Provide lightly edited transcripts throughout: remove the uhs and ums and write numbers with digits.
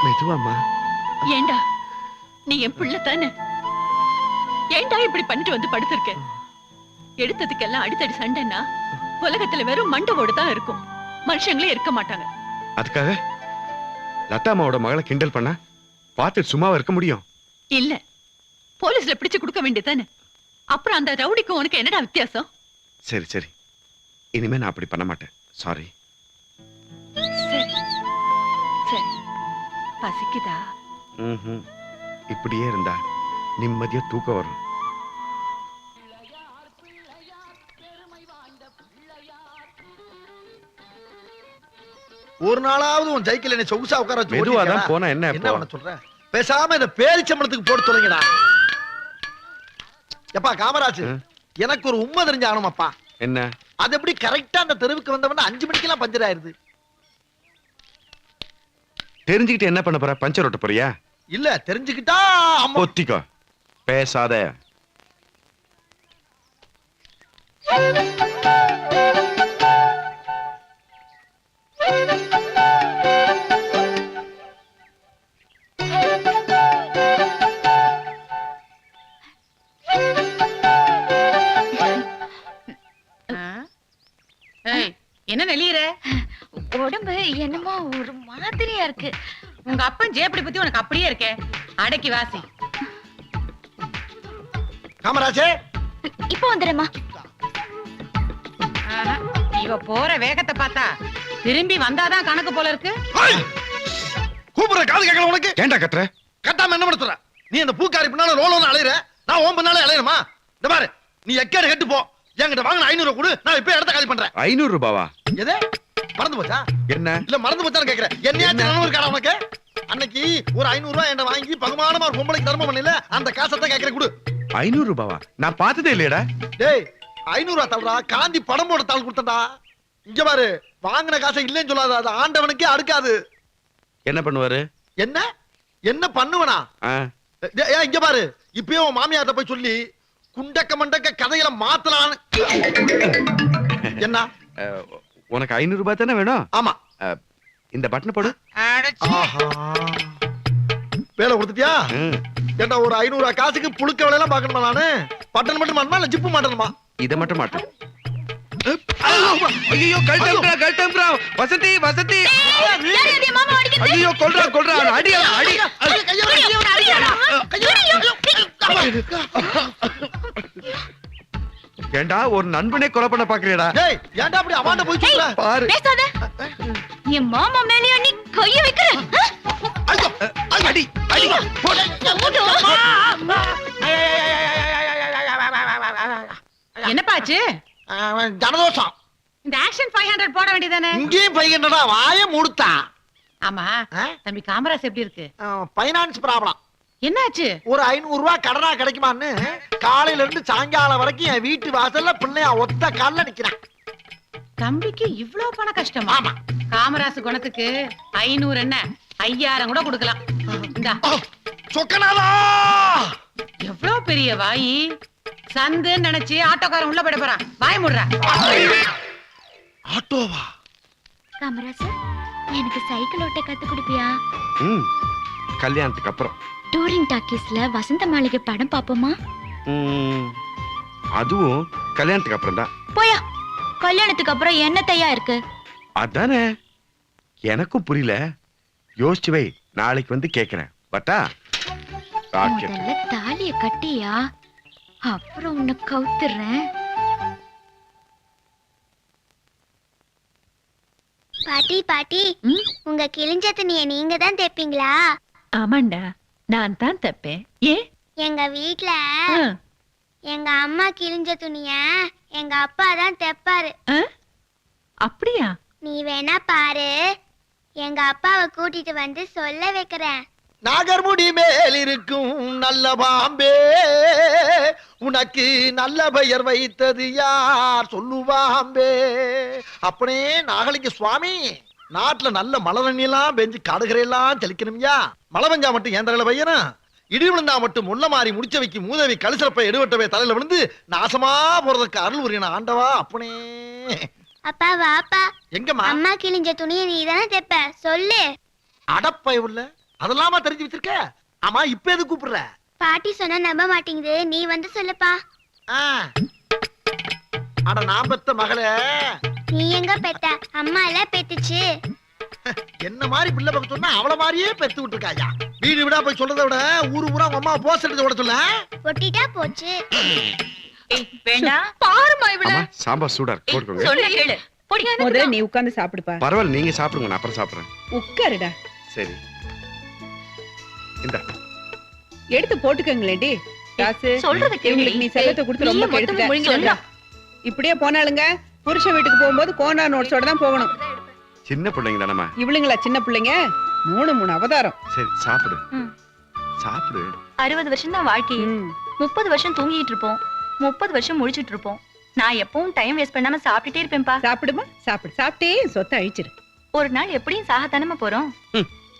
மெதுவாம்மா. ஏண்டா நீ என் பிள்ளை தானே? ஏண்டா இப்படி பண்ணிட்டு வந்து படுத்திருக்க? எடுத்ததுக்கெல்லாம் அடித்தடி சண்டைன்னா உலகத்துல வெறும் மண்டவோடு தான் இருக்கும், மனுஷங்களே இருக்க மாட்டாங்க. அதுக்காக லதா அம்மாவோட மகளை கிண்டல் பண்ணா பார்த்துட்டு சும்மாவா இருக்க முடியும்? இல்ல, போலீஸ்ல பிடிச்சு கொடுக்க வேண்டியதானே. அப்புறம் அந்த ரவுடிக்கும் உனக்கு என்னடா வித்தியாசம்? சரி சரி, இனிமே நான் அப்படி பண்ண மாட்டேன். சாரி. சரி சரி. பசிக்குதா? இப்படியே இருந்தா நிம்மதியா தூக்கம் வரும். ஒரு நாளாவது உன் சைக்கிள் என்ன சொகுசா உட்கார வச்சு மெதுவாதான் போனா என்ன பண்ண சொல்ற? பேசாம இந்த பேரிச்சம்பளத்துக்கு போட்டு தொலைங்கடா. எப்பா காமராஜ், எனக்கு ஒரு உண்மை தெரிஞ்சாகணுமாப்பா. என்ன? அது எப்படி கரெக்டா அந்த தெருவுக்கு வந்தவன 5 மணிக்கெல்லாம் பஞ்சர் ஆயிருது? தெரிஞ்சுக்கிட்டு என்ன பண்ண போற? பஞ்சர் ஓட்ட போறியா? இல்ல, தெரிஞ்சுக்கிட்டா ஒத்திக்கோ, பேசாத. என்ன நெளியற? உடம்பு என்னமோ ஒரு மாதிரியா இருக்கு. உங்க அப்பன் ஜேப்படி பத்தி உனக்கு அப்படியே இருக்கே. அடக்கி வாசி. காமராஜே, இப்போ வந்துடுமா? இவ போற வேகத்தை பார்த்தா திரும்பி வந்தாதான் கணக்கு போல இருக்கு. கூப்பிடுற காது கேட்கல உனக்கு? ஏண்டா கத்துற? கட்டாம என்ன பண்ண சொல்ற? நீ அந்த பூக்காரி பின்னால ரோலோன்னு அலையிற, நான் ஓம் பின்னால அலையணுமா? இந்த பாரு, நீ எக்கேடு கெட்டு போ. என்கிட்ட வாங்கின 500 கொடு, நான் இப்ப இடத்த காலி பண்றேன். 500 ரூபாவா? எது மறந்து போச்சா? என்ன இல்ல மறந்து போச்சான்னு கேக்குறேன். என்னையாச்சும் நினைவு இருக்காடா உனக்கு? அன்னைக்கு ஒரு 500 ரூபாய் என்கிட்ட வாங்கி பகுமானமா ஒரு பொம்பளைக்கு தர்மம் பண்ணல, அந்த காசத்தை கேக்குறேன் கொடு. 500 ரூபாவா? நான் பார்த்ததே இல்லையடா. டேய், 500 ரூபாய் தள்ளுறா, காந்தி படம் போட தாள் கொடுத்தா. இங்க பாரு, வாங்கின காசை இல்லைன்னு சொல்லாத, அது ஆண்டவனுக்கே அடுக்காது. என்ன பண்ணுவாரு? என்ன என்ன பண்ணுவனா? இங்க பாரு, இப்பயே உன் மாமியார்ட்ட போய் சொல்லி குண்டக்க மண்டக்க கதையில மாத்தலான்னு. என்ன? உனக்கு 500 ரூபாய் தானே வேணும்? ஆமா. இந்த பட்டனை போடு. வேலை கொடுத்துட்டியா? ஏண்டா, ஒரு 500 ரூபாய் காசுக்கு புழுக்க வேலையெல்லாம் பார்க்கணுமா? நானு பட்டன் மட்டும் மாட்டணுமா இல்ல ஜிப்பு மாட்டணுமா? இதை மட்டும் மாட்டேன். ஐயோ, கல்டம்ப்ரா வசந்தி வசந்தி. ஐயோ, கொல்றா அடி அடி. ஏண்டா, ஒரு நண்பனே கொலை பண்ண பாக்குறியடா? டேய், ஏண்டா அப்படி அவாண்ட போய் சொல்ற? பாரு, பேசாத. என் மாமா மேலயா நீ கைய வைக்கிற? ஐயோ, அடி அடி. என்னப்பாச்சு? ஜனதோஷம். இந்த ஆக்ஷன் 500 போட வேண்டியதானே? இங்கேயும் 500 வாய மூடுத்தா. ஆமா, தம்பி காமராஜ் எப்படி இருக்கு? Finance problem. என்னாச்சு? ஒரு 500 ரூபாய் கடனா கிடைக்குமான்னு காலையில இருந்து சாயங்காலம் வரைக்கும் என் வீட்டு வாசல்ல பிள்ளையா ஒத்த கால்ல நிக்கிறான். தம்பிக்கு இவ்ளோ பண கஷ்டமா? ஆமா. காமராஜ் குணத்துக்கு 500 என்ன 5000 கூட கொடுக்கலாம். இந்தா. சொக்கனாலா, எவ்ளோ பெரிய வாயி. சந்துன்னு நினைச்சு ஆட்டோக்காரன் உள்ள போட போறான். வாய் மூடுற. ஆட்டோவா? காமராஜ், எனக்கு சைக்கிள் ஓட்ட கத்து கொடுப்பியா? கல்யாணத்துக்கு அப்புறம். டூரிங் டாக்கீஸ்ல வசந்த மாளிகை படம் பாப்போமா? அதுவும் கல்யாணத்துக்கு அப்புறம் தான். போயா, கல்யாணத்துக்கு அப்புறம் என்ன தையா இருக்கு? அதானே எனக்கும் புரியல. யோசிச்சு வை, நாளைக்கு வந்து கேக்குறேன். பட்டா முதல்ல தாலிய கட்டியா, அப்புறம் உன்னை கவுத்துறேன். பாட்டி பாட்டி, உங்க கிழிஞ்ச துணியை நீங்க தான் தைப்பீங்களா? ஆமாண்டா, நான் தான் தைப்பேன். ஏன்? எங்க வீட்ல எங்க அம்மா கிழிஞ்ச துணிய எங்க அப்பா தான் தைப்பாரு. அப்படியா? நீ வேணா பாரு, எங்க அப்பாவை கூட்டிட்டு வந்து சொல்ல வைக்கிறேன். நாகர்முடி மேல் இருக்கும் நல்ல பாம்பே, உனக்கு நல்ல பெயர் வைத்தது யார் சொல்லுவாம்பே. அப்பனே நாகலிங்க சுவாமி, நாட்டுல நல்ல மழை தண்ணியெல்லாம் பெஞ்சு காடுகரையெல்லாம் தெளிக்கணும்யா. மழை பெஞ்சா மட்டும் ஏன் தலையில பையனா, இடி விழுந்தா மட்டும் முள்ள மாறி முடிச்ச வைக்கி மூதவி கலிசலப்பை எடுவட்டவே தலையில விழுந்து நாசமா போறதுக்கு அருள் புரியணும் ஆண்டவா. அப்பனே அப்பா வாப்பா. எங்கம்மா? அம்மா கிழிஞ்ச துணியை நீ தானே தைப்ப, சொல்லு. அடப்பை உள்ள அதெல்லாமா தெரிஞ்சு வச்சிருக்க? ஆமா, இப்ப எது கூப்பிடுற? பாட்டி சொன்னா நம்ப மாட்டேங்குது, நீ வந்து சொல்லுப்பா. ஆ. அட நான் பெத்த மகளே, நீ எங்க பெத்த? அம்மா எல்லாம் பெத்துச்சு. என்ன மாதிரி பிள்ளை பக்கம் சொன்னா அவள மாதிரியே பெத்து விட்டுருக்காயா. வீடு விடா போய் சொல்றதை விட ஊரு ஊரா உங்க அம்மா போஸ் எடுத்து விட சொல்ல. ஒட்டிட்டா போச்சு. வேண்டாம், பாருமா இவள. அம்மா சாம்பார் சூடா இருக்கு, போட்டுக்கோங்க. சொல்ல கேளு. பொடி. முதல்ல நீ உட்கார்ந்து சாப்பிடுப்பா. பரவாயில்ல, நீங்க சாப்பிடுங்க, நான் அப்புறம் சாப்பிடுறேன். உட்காருடா. சரி இந்த எடுத்து போட்டுக்கங்களேடி. காசு சொல்றது கேளு. இவங்களுக்கு நீ செல்லத்தை கொடுத்து ரொம்ப கெடுத்துட்ட. இப்படியே போனாலுங்க புருஷ வீட்டுக்கு போகும்போது கோனா நோட்ஸோட தான் போகணும். சின்ன பிள்ளைங்க தானம்மா. இவளுங்களா சின்ன பிள்ளைங்க? மூணு அவதாரம். சரி சாப்பிடு. ம். சாப்பிடு. 60 வருஷம் தான் வாழ்க்கை. 30 வருஷம் தூங்கிட்டு இருப்போம், 30 வருஷம் முழிச்சிட்டு இருப்போம். நான் எப்பவும் டைம் வேஸ்ட் பண்ணாம சாப்பிட்டுட்டே இருப்பேன்பா. சாப்பிடுமா, சாப்பிடு. சாப்பிட்டே சொத்தை அழிச்சிரு. ஒரு நாள் எப்படியும் சாகத்தானமா போறோம்.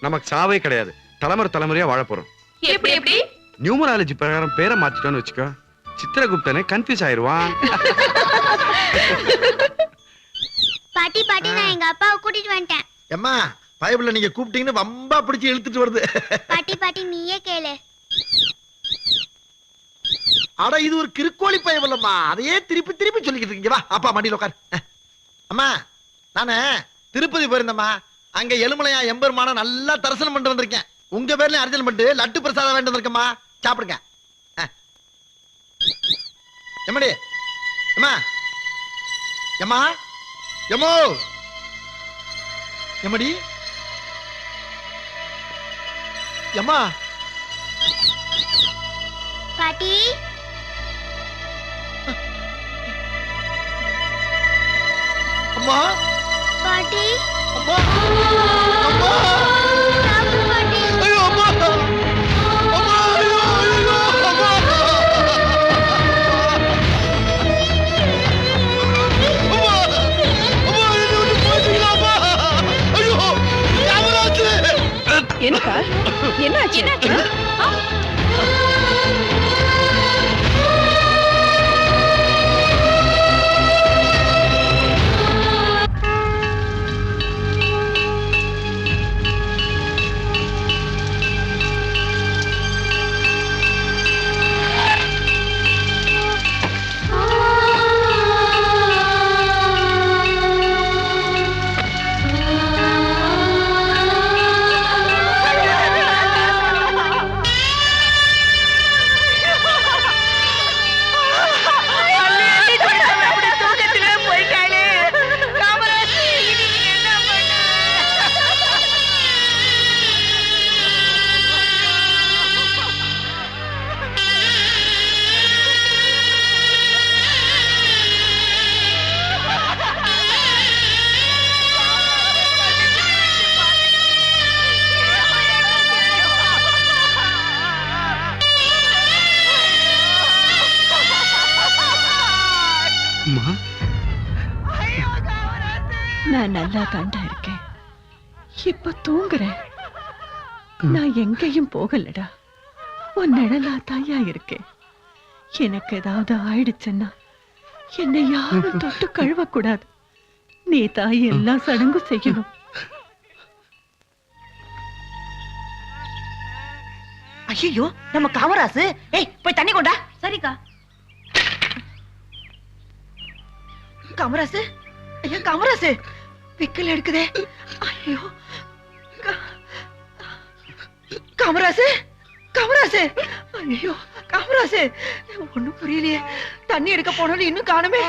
நமக்கு சாவே கிடையாது, தலைமுறை தலைமுறையா வாழ போறோம். எப்படி எப்படி? நியூமராலஜி பிரகாரம் பேரை மாத்திட்டோன்னு வச்சுக்கோ, சித்திரகுப்தனே கன்ஃபியூஸ் ஆயிருவான். பாட்டி பாட்டி, நான் எங்க அப்பாவை கூட்டிட்டு வந்துட்டேன். எம்மா, பைபிள்ல நீங்க கூப்பிட்டீங்கன்னு வம்பா பிடிச்சு இழுத்துட்டு வருது. பாட்டி பாட்டி, நீயே கேளு. அட இது ஒரு கிறுக்கோழி பயவில்லம்மா, அதையே திருப்பி திருப்பி சொல்லிக்கிட்டு இருக்கீங்க. வா அப்பா மடியில் உட்கார். அம்மா, நானு திருப்பதி போயிருந்தேம்மா. அங்க எலுமலையா எம்பெருமான நல்லா தரிசனம் பண்ணிட்டு வந்திருக்கேன். உங்க பேர்லயும் அர்ஜன் பண்ணிட்டு லட்டு பிரசாதம் வேண்டி வந்திருக்கேம்மா, சாப்பிடுங்க. எம்மடி எம்மா, எம்மா, எம்மோ, எம்மடி, எம்மா. பாட்டி அம்மா, பாட்டி, அம்மா, அம்மா, சாப்பிடு பாட்டி. ஐயோ அம்மா, அம்மா, ஐயோ, ஐயோ, அம்மா, அம்மா, அம்மா, என்னை விட்டு போயிட்டீங்களா அம்மா? ஐயோ, காமராஜ். என்னப்பா, என்னாச்சு? அம்மா, நான் நல்லா தாண்டா இருக்கேன். இப்ப தூங்குறேன். நான் எங்கேயும் போகலடா. உன் நிழலா தாயா இருக்கேன். எனக்கு ஏதாவது ஆயிடுச்சுன்னா என்னை யாரும் தொட்டு கழுவ கூடாது. நீ தாய் எல்லா சடங்கும் செய்யணும். ஐயோ, நம்ம காமராசு. ஏய், போய் தண்ணி கொண்டா. சரிக்கா. காமராசு, ஐயா காமராசு, விக்கல் எடுக்குதே. ஐயோ, காமராசு, காமராசு, ஐயோ காமராசு, ஒண்ணும் புரியலையே. தண்ணி எடுக்க போனாலும் இன்னும் காணுமே.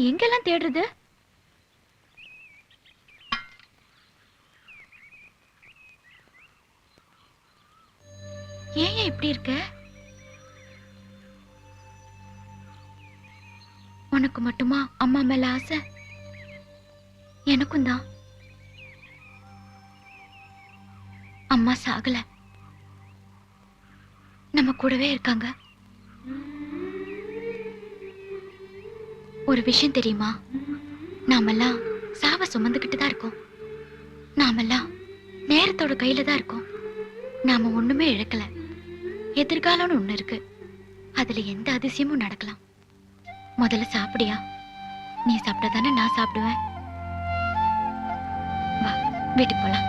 எங்கெல்லாம் தேடுறது? ஏன் இப்படி இருக்க? உனக்கு மட்டுமா அம்மா மேல ஆசை? எனக்கும் தான். அம்மா சாகல, நம்ம கூடவே இருக்காங்க. ஒரு விஷயம் தெரியுமா? நாமெல்லாம் சாவ சுமந்துக்கிட்டு தான் இருக்கோம். நாமெல்லாம் நேரத்தோட கையில தான் இருக்கோம். நாம ஒண்ணுமே இழக்கல. எதிர்காலம்னு ஒண்ணு இருக்கு. அதுல எந்த அதிசயமும் நடக்கலாம். முதல்ல சாப்பிடியா? நீ சாப்பிட்டா தானே நான் சாப்பிடுவேன். வா, வீட்டுக்கு போலாம்.